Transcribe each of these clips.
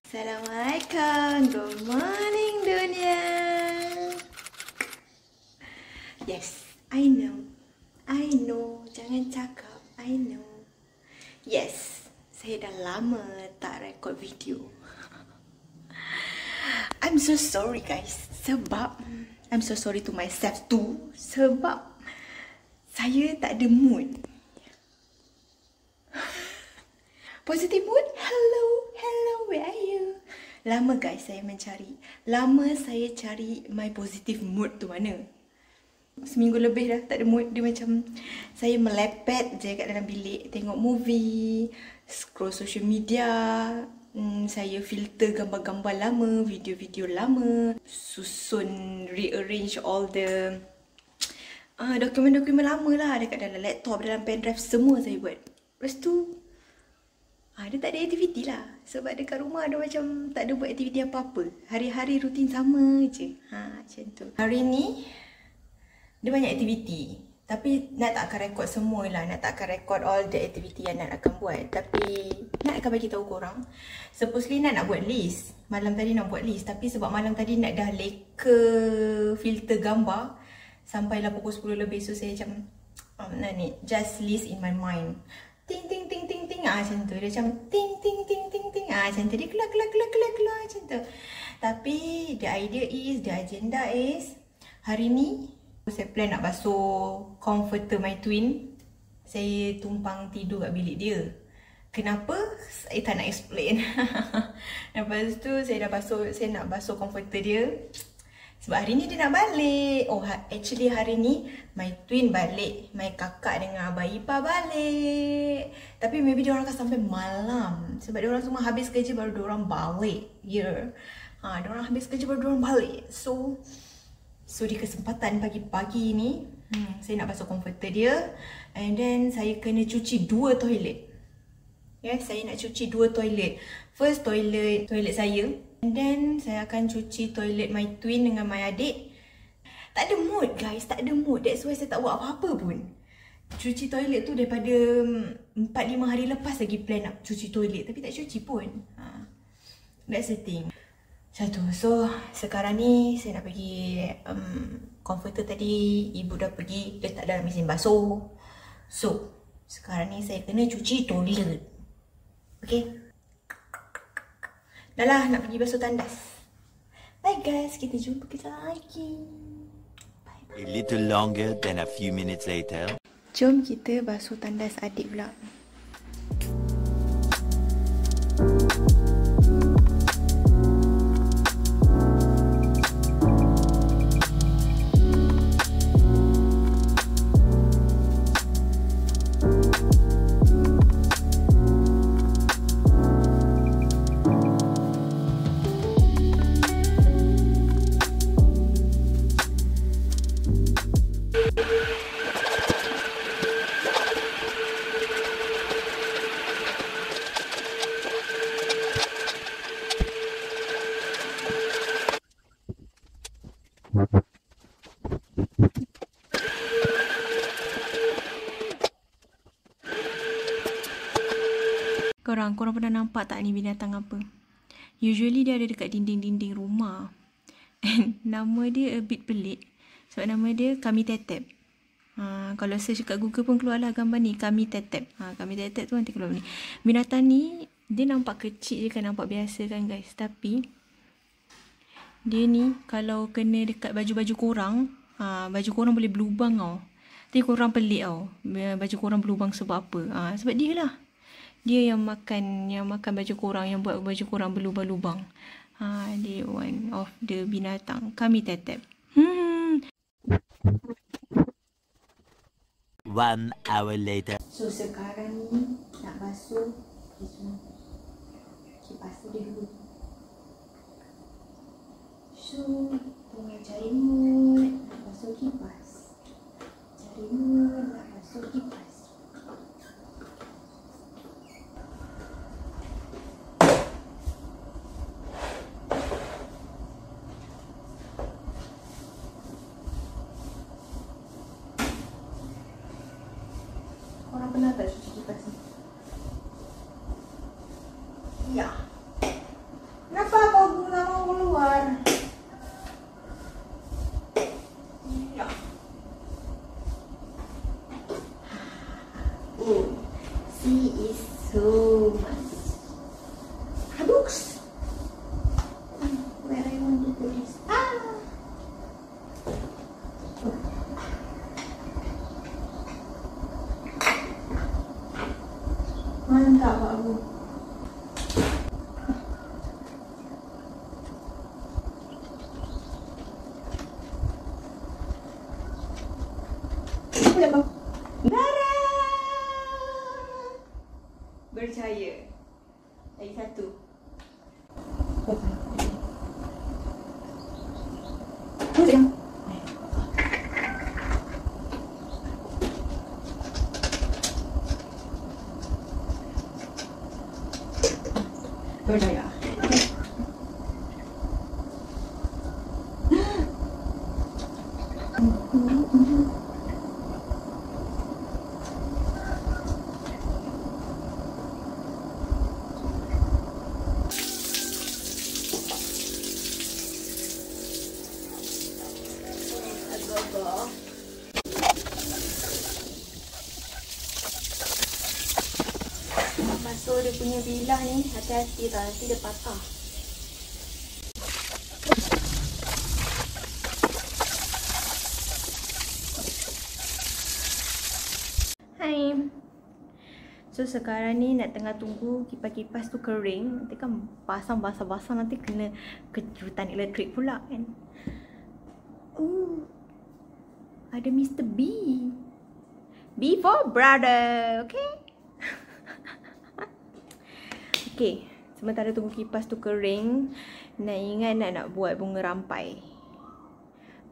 Assalamualaikum. Good morning dunia. Yes, I know. Jangan cakap. I know. Yes, saya dah lama tak rekod video. I'm so sorry guys. I'm so sorry to myself too. Sebab saya tak ada mood. Positive mood? Hello, where are you? Lama guys saya mencari. Lama saya cari my positive mood tu mana. Seminggu lebih dah tak ada mood. Dia macam saya melepet je kat dalam bilik, tengok movie, scroll social media, saya filter gambar-gambar lama, video-video lama, susun, rearrange all the dokumen-dokumen lama lah dekat dalam laptop, dalam pendrive, semua saya buat. Lepas tu dia tak ada aktiviti lah. Sebab dekat rumah dia macam tak ada buat aktiviti apa-apa. Hari-hari rutin sama je. Macam tu. Hari ni dia banyak aktiviti. Tapi nak tak akan rekod semua lah. Nak tak akan rekod all the aktiviti yang nak akan buat. Tapi nak akan bagi tahu korang. Supposedly nak buat list. Malam tadi nak buat list. Tapi sebab malam tadi nak dah leka filter gambar sampailah pukul 10 lebih. So saya macam ni, just list in my mind. Ting ting ting ting ting macam tu. Dia macam ting ting ting ting ting macam tu. Dia keluar macam tu. Tapi the agenda is hari ni saya plan nak basuh comforter my twin. Saya tumpang tidur kat bilik dia. Kenapa? Saya tak nak explain. Lepas tu saya nak basuh comforter dia. Sebab hari ni dia nak balik. Actually hari ni my twin balik. My kakak dengan abang ipar balik. Tapi maybe diorang akan sampai malam. Sebab diorang semua habis kerja baru diorang balik. Diorang habis kerja baru diorang balik. So di kesempatan pagi-pagi ni saya nak basuh comforter dia. And then saya kena cuci 2 toilet. Saya nak cuci 2 toilet. First toilet saya. And then saya akan cuci toilet my twin dengan my adik. Tak ada mood guys, tak ada mood. That's why saya tak buat apa-apa pun. Cuci toilet tu daripada 4-5 hari lepas lagi plan nak cuci toilet. Tapi tak cuci pun. That's the thing. Satu. So sekarang ni saya nak pergi comforter tadi. Ibu dah pergi letak dalam mesin basuh. So sekarang ni saya kena cuci toilet. Okay. Dah lah nak pergi basuh tandas. Bye guys, kita jumpa kita lagi. Bye. A little longer than a few minutes later. Jom kita basuh tandas adik pula. Korang pernah nampak tak ni binatang apa? Usually dia ada dekat dinding-dinding rumah. And nama dia a bit pelik. Sebab nama dia kami tetep. Kalau search kat Google pun keluarlah gambar ni, kami tetep. Kami tetep tu nanti keluar ni. Binatang ni dia nampak kecil je kan, nampak biasa kan guys. Tapi dia ni kalau kena dekat baju-baju korang, baju korang boleh berlubang tau. Tapi korang pelik tau. Baju korang berlubang sebab apa? Sebab dia lah. Dia yang makan baju korang, yang buat baju korang berlubang-lubang. Dia one of the binatang kami tetep. 1 hour later. So sekarang ni nak basuh kipas dia dulu. So tengah cari mood nak basuh kipas. Cari mood nak basuh kipas. Korang pernah tak cuci kipas ni? Ya. Kenapa kau nggak mau keluar? Ya. Oh, she is so much. Books. Where I want to put this? Mantap aku. Dara! Percaya. Lagi satu. Tengok. Percaya. Masuk dia punya bilah ni, hati-hati tau, nanti dia patah. Hai. So sekarang ni nak tengah tunggu kipas-kipas tu kering. Nanti kan pasang basah-basah, nanti kena kejutan elektrik pula kan. Ada Mr. B. B for brother, okay? Okay, sementara tunggu kipas tu kering, nak ingat nak buat bunga rampai.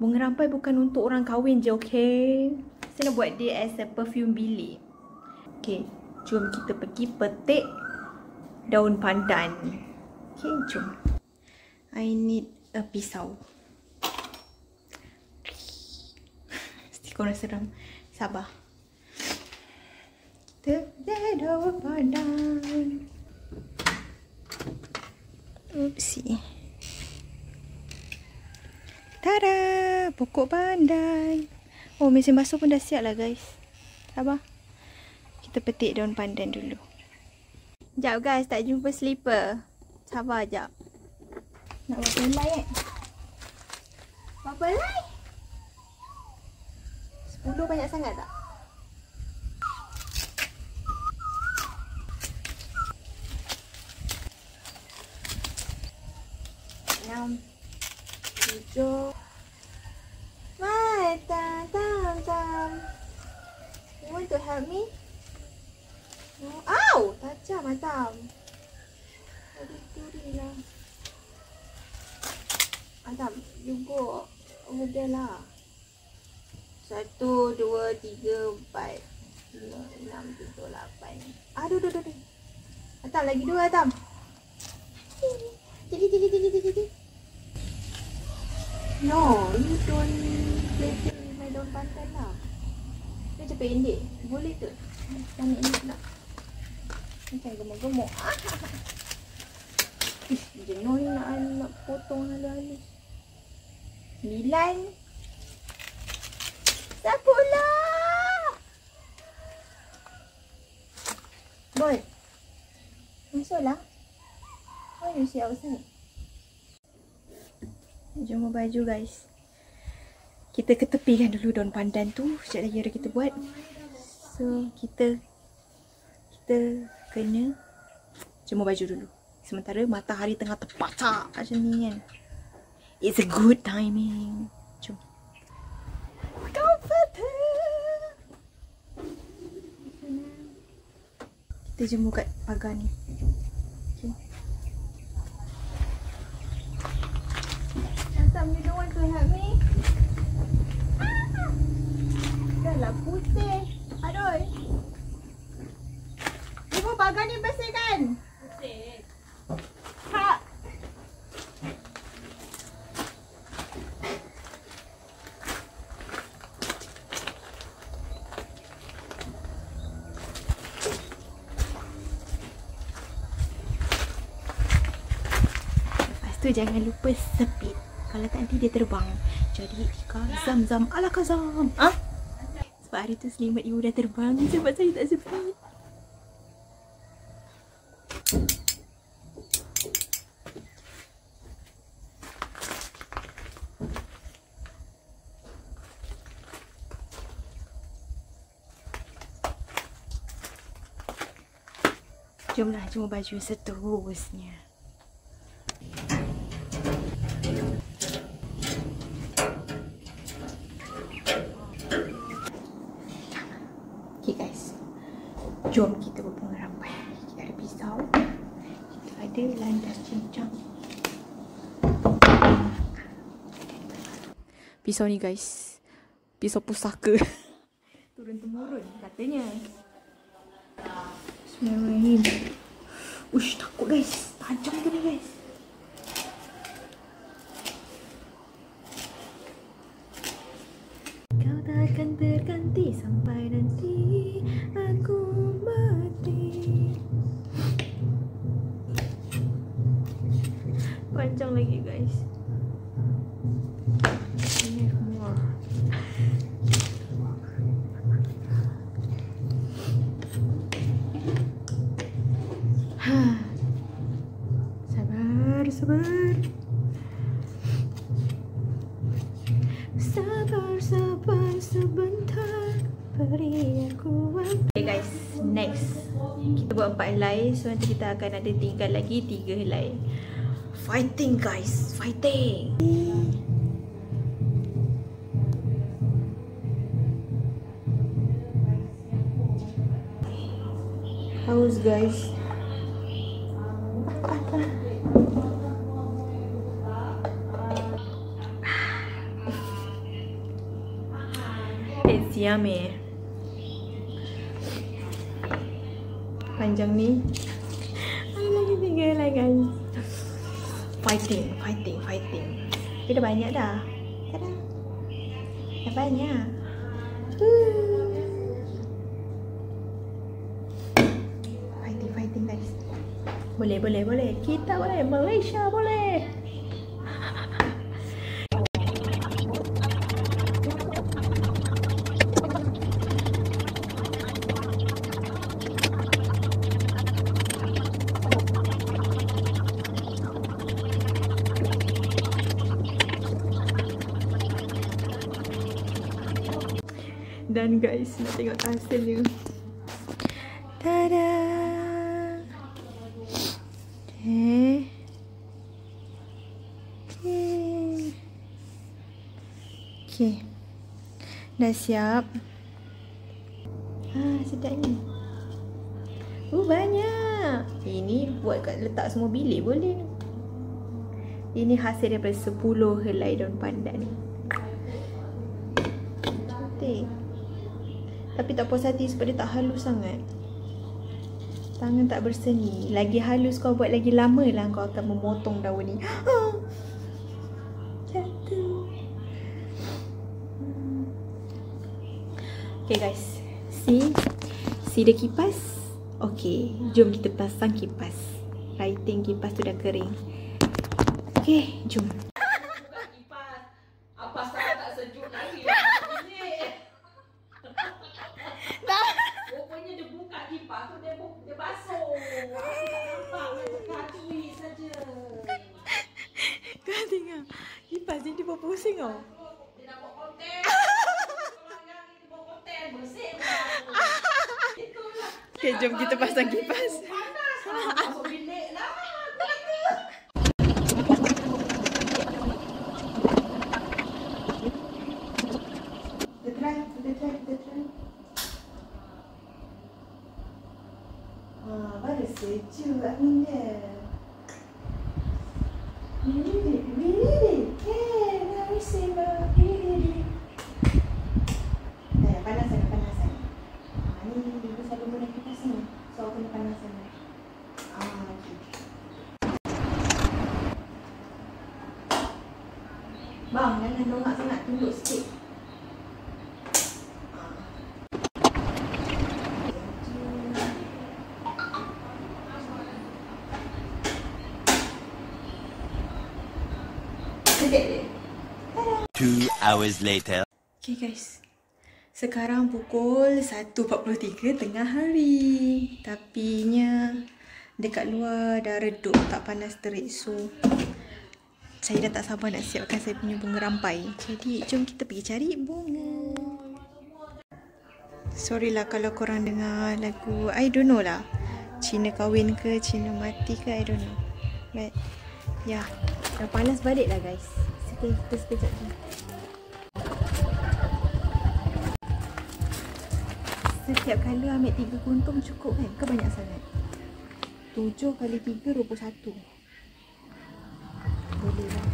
Bunga rampai bukan untuk orang kahwin je, okay? Saya nak buat dia as a perfume bilik. Okay, jom kita pergi petik daun pandan. Okay, jom. I need a pisau. Mesti korang seram. Sabar. Kita petik daun pandan. Oopsie. Tada! Pokok pandai. Oh, mesin basuh pun dah siap lah guys. Sabar. Kita petik daun pandan dulu. Sekejap guys, tak jumpa slipper. Sabar sekejap. Nak buat pelai Buat pelai? 10 banyak sangat tak? 6, 7. Mai, Tam. You want to help me? No. Ow! Tajam, Tam. Aduh, duri lah. Tam, you go over there lah. 1, 2, 3, 4, 5, 6, 7, 8. Aduh. Tam, lagi 2, Tam. Jadi. No, you don't play with my daun pandan lah. Dia macam pendek. Boleh ke? Macam ni pula. Macam gemuk-gemuk. Jenuh ni nak potong halus-halus. 9. Sakulah. Boy. Masuklah. Why you see outside? Jom baju guys. Kita ketepikan dulu daun pandan tu. Sekejap lagi ada kita buat. So kita kena jemur baju dulu. Sementara matahari tengah terpasak macam ni kan. It's a good timing. Jom. Kita jemur kat pagar ni. Okay. Tam, you don't want to help me? Dah lah putih. Aduh. Ibu pagar ni bersihkan. Bersih. Ha. So jangan lupa sepit. Kalau tak nanti dia terbang. Jadi ikan zam-zam ala kazam. Sebab hari tu selimut ibu dah terbang. Sebab saya tak sepit. Jomlah jemur baju seterusnya. Okay guys, jom kita berbunga rampai. Kita ada pisau, kita ada landas cincang. Pisau ni guys, pisau pusaka. Turun-temurun katanya. Bismillahirrahmanirrahim. Ush, takut guys. Tajam tu ni guys. Kau takkan terganti sampai nanti aku mati. Panjang lagi guys. Ini more. Sabar. Sabar sebentar. Beri aku waktu. Okay guys, next kita buat 4 helai. So nanti kita akan ada tinggal lagi 3 helai. Fighting guys, fighting. Haus guys. It's yummy. Panjang ni. Ada lagi 3 helai guys. Fighting. Tapi dah banyak dah. Tada. Dah banyak. Fighting guys. Boleh. Kita boleh. Malaysia boleh. Dan guys, nak tengok hasilnya. Tada. Okay. Dah siap. Sedapnya. Banyak. Ini buat kat letak semua bilik boleh. Ini hasil daripada 10 helai daun pandan ni. Cantik. Tapi tak puas hati sebab dia tak halus sangat. Tangan tak berseni. Lagi halus kau buat lagi lama lah kau akan memotong daun ni. Jatuh. Okay guys. See the kipas? Okay. Jom kita pasang kipas. Lighting kipas tu dah kering. Okay. Jom. Buka kipas. Apa salah tak sejuk lagi? Rupanya dia buka kipas tu dia basuh. Aku tak nampak dia kacui saja. Kau tengok. Kipas ni dia berpusing tau. Dia nak buat konten. Kalau yang ni buat konten bersih pula. Itulah. Okay, jom kita pasang kipas. Panas. Masuk bilik lah. Kita try. Baru sejuk angin dia. Really. Very simple. Panas sangat. Ni ibu selalu guna kipas ni. So aku kena panas sangat. Okay. Bang, jangan dongak sangat. Tunduk sikit. Sedek dia. 2 hours later. Okay guys, sekarang pukul 1.43 tengah hari. Tapinya dekat luar dah redup, tak panas terik. So saya dah tak sabar nak siapkan saya punya bunga rampai. Jadi jom kita pergi cari bunga. Sorry lah kalau korang dengar lagu, I don't know lah, Cina kahwin ke Cina mati ke, I don't know. But ya, dah panas balik lah guys. Kita sekejap je. Setiap kali ambil 3 kuntung cukup kan? Ke banyak sangat? 7 kali 3, 21. Boleh lah.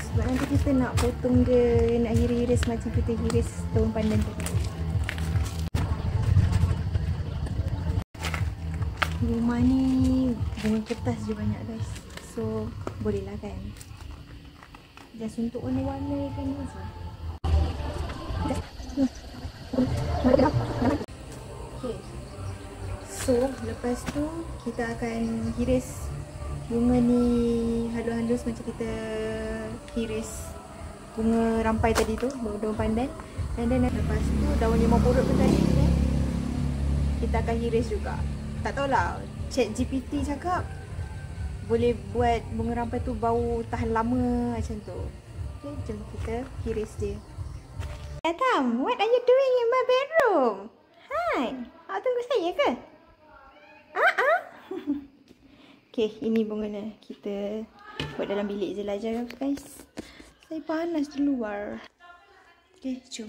Sebab nanti kita nak potong dia, nak hiris-hiris macam kita hiris daun pandan tadi. Rumah ni bunga kertas je banyak guys. So boleh lah kan. Just untuk warna-warna kan je. Okay. So lepas tu kita akan hiris bunga ni halus-halus macam kita hiris bunga rampai tadi tu, daun pandan. Dan lepas tu daun limau purut pun tadi kan, kita akan hiris juga. Tak tahulah, ChatGPT cakap boleh buat bunga rampai tu bau tahan lama macam tu. Okay, jom kita hiris dia. Adam, what are you doing in my bedroom? Hai, awak tunggu saya ke? Okay, ini bunganya. Kita buat dalam bilik je lah guys. Saya panas di luar. Okay, jom.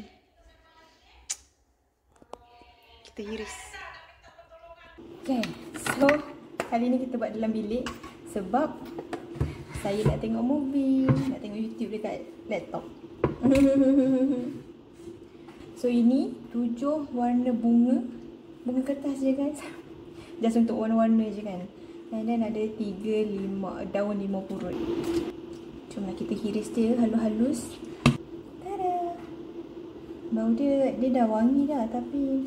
Kita iris. Okay, so kali ni kita buat dalam bilik sebab saya nak tengok movie, nak tengok YouTube dekat laptop. So ini 7 warna bunga kertas je guys. Just untuk warna-warna je kan. And then ada 3 daun limau purut. Jomlah kita hiris dia halus-halus. Tada! Bau dia dah wangi dah, tapi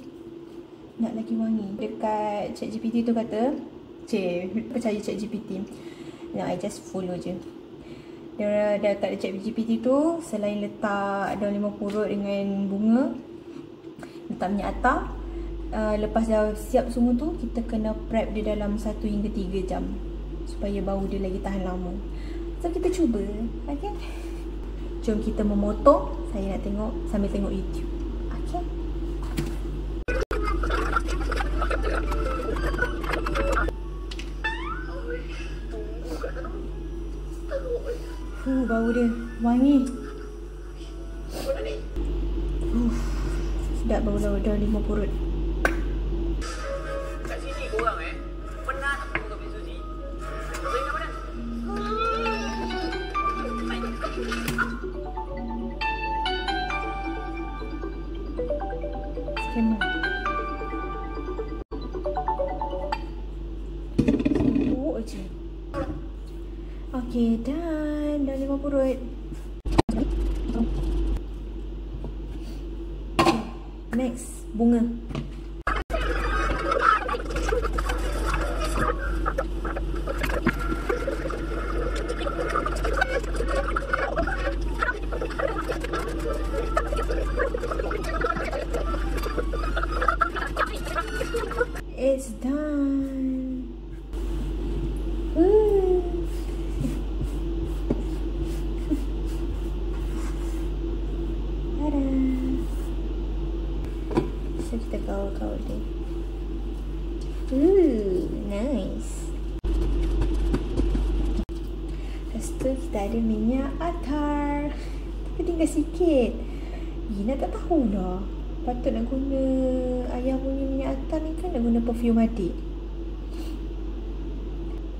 nak lagi wangi. Dekat ChatGPT tu kata, percaya ChatGPT. Nah, I just follow je. Dia kat ChatGPT tu, selain letak daun limau purut dengan bunga, letak minyak atar. Lepas dah siap semua tu, kita kena prep dia dalam 1 hingga 3 jam supaya bau dia lagi tahan lama. So kita cuba, okay? Jom kita memotong. Saya nak tengok sambil tengok YouTube. Okay? Bau dia wangi. Sedap bau daun limau purut. Okay, dah limau purut. Next, bunga. It's done. Tada. So kita kawal-kawal dia. Nice. Lepas tu kita ada minyak atar. Tapi tinggal sikit. Gina tak tahu dah. Patut nak guna ayah punya minyak atar ni kan, nak guna perfume adik.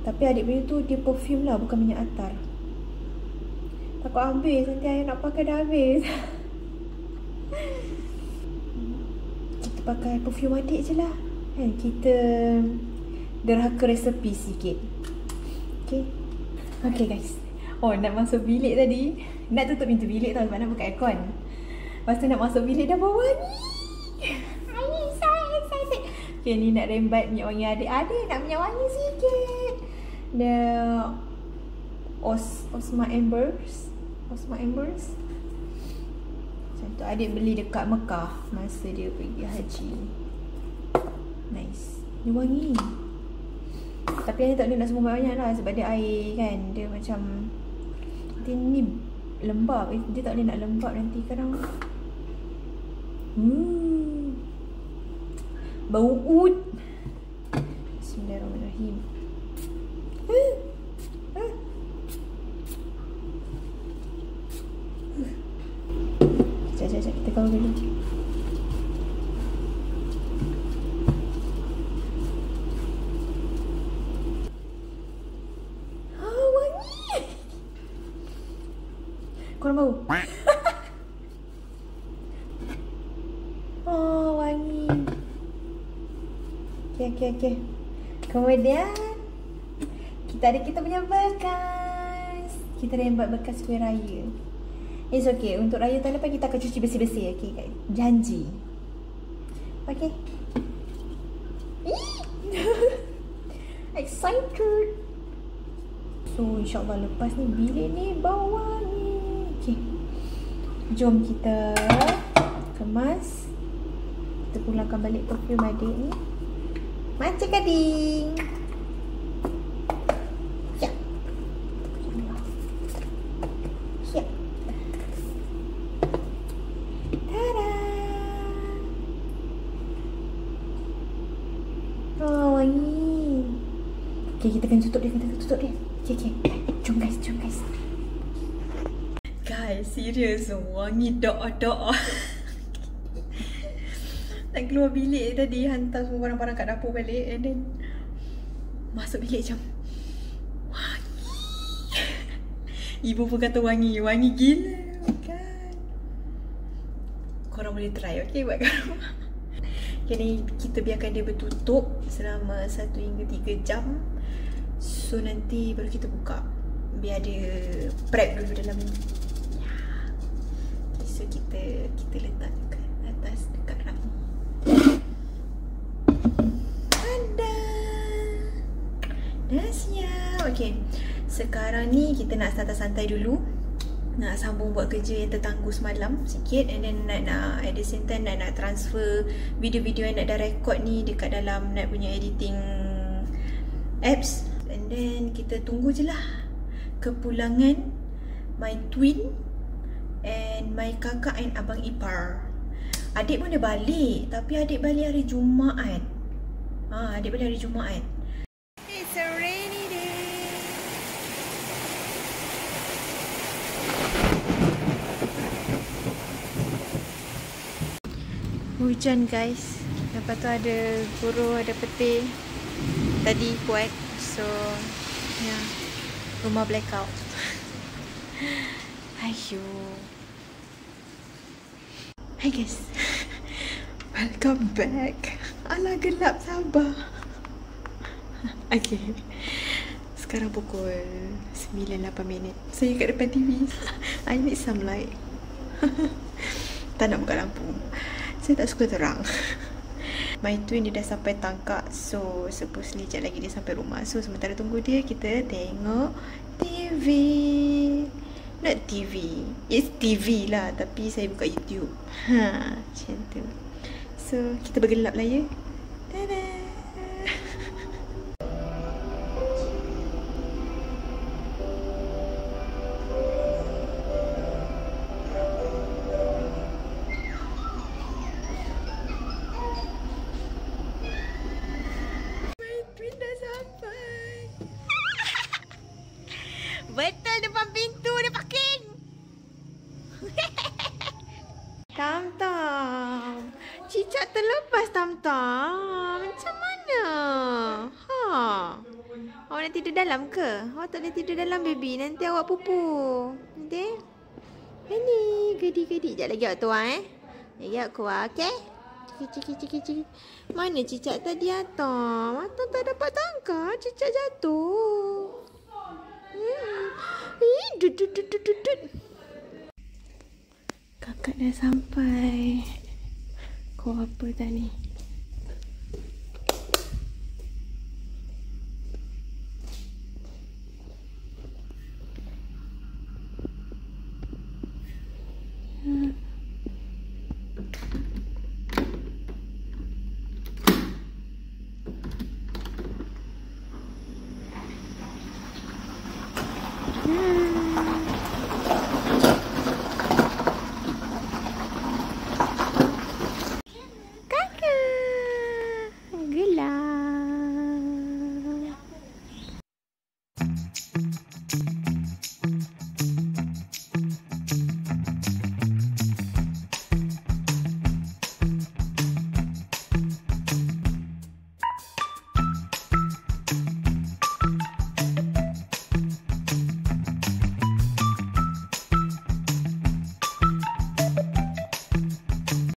Tapi adik punya tu dia perfume lah, bukan minyak atar. Takut habis, nanti ayah nak pakai dah habis. Kita pakai perfume adik je lah kan, kita derhaka resepi sikit. Okay. Okay guys. Oh, nak masuk bilik tadi, nak tutup pintu bilik tau sebab nak buka aircon. Lepas tu nak masuk bilik dah bau wangi. Excited. Okay, ni nak rembat minyak wangi adik. Adik nak minyak wangi sikit. Dah Osma Embers. Macam tu adik beli dekat Mekah masa dia pergi haji. Nice. Dia wangi. Tapi adik tak boleh nak semua banyak lah sebab dia air kan. Dia macam nanti ni lembab. Dia tak boleh nak lembab nanti kadang. Bau ud. Bismillahirrahmanirrahim. Sekejap, kita kawal dulu. Wangi. Korang bau? Oh, wangi. Okay. Kemudian kita punya bekas. Kita dah buat bekas kuih raya. It's okay. Untuk raya tahun depan kita akan cuci bersih-bersih. Okay guys. Janji. Okay. Excited. So insyaAllah lepas ni bilik ni bau wangi. Okay. Jom kita kemas. Kita pulangkan balik perfume adik ni. Macam gading. Siap. Tada. Oh, wangi. Okay, kita akan tutup dia. Okay. Jom guys. Guys, serius. Wangi doa. Nak keluar bilik tadi, hantar semua barang-barang kat dapur balik, and then masuk bilik macam wangi. Ibu pun kata wangi gila kan. Korang boleh try, okay, buat kat rumah. Okay, ni kita biarkan dia bertutup selama 1 hingga 3 jam. So nanti baru kita buka. Biar dia prep dulu dalam ni. Okay, so kita letak dekat atas, dekat rak ni. Dah siap. Okay, sekarang ni kita nak santai-santai dulu. Nak sambung buat kerja yang tertangguh semalam sikit. And then nak at the same time nak transfer video-video yang nak dah record ni dekat dalam nak punya editing apps. And then kita tunggu je lah kepulangan my twin and my kakak and abang ipar. Adik pun dah balik, tapi adik balik hari Jumaat. Adik balik hari Jumaat. It's a rainy day. Hujan guys. Lepas tu ada guru, ada peti. Tadi kuat. So, ya. Rumah blackout. Ayo. Hi guys. Welcome back. Alah gelap, sabar. Okay. Sekarang pukul 9:08. Saya kat depan TV. I need some light. Tak nak buka lampu. Saya tak suka terang. My twin dia dah sampai Tangkak. So supposedly sekejap lagi dia sampai rumah. So sementara tunggu dia, kita tengok TV. Not TV. It's TV lah, tapi saya buka YouTube. Macam tu. So kita bergelap lah ya. Tada. Betul depan pintu dia parking. Tam-tam. Cicak terlepas Tam-tam. Macam mana? Awak nak tidur dalam ke? Awak tak boleh tidur dalam baby. Nanti awak pupu. Nanti. Ini gedi-gedi. Sekejap lagi awak tuang Lagi awak keluar, okey? Cicik. Mana cicak tadi Atam? Atam tak dapat tangkap. Cicak jatuh. Dut. Kakak dah sampai. Kau apa tadi?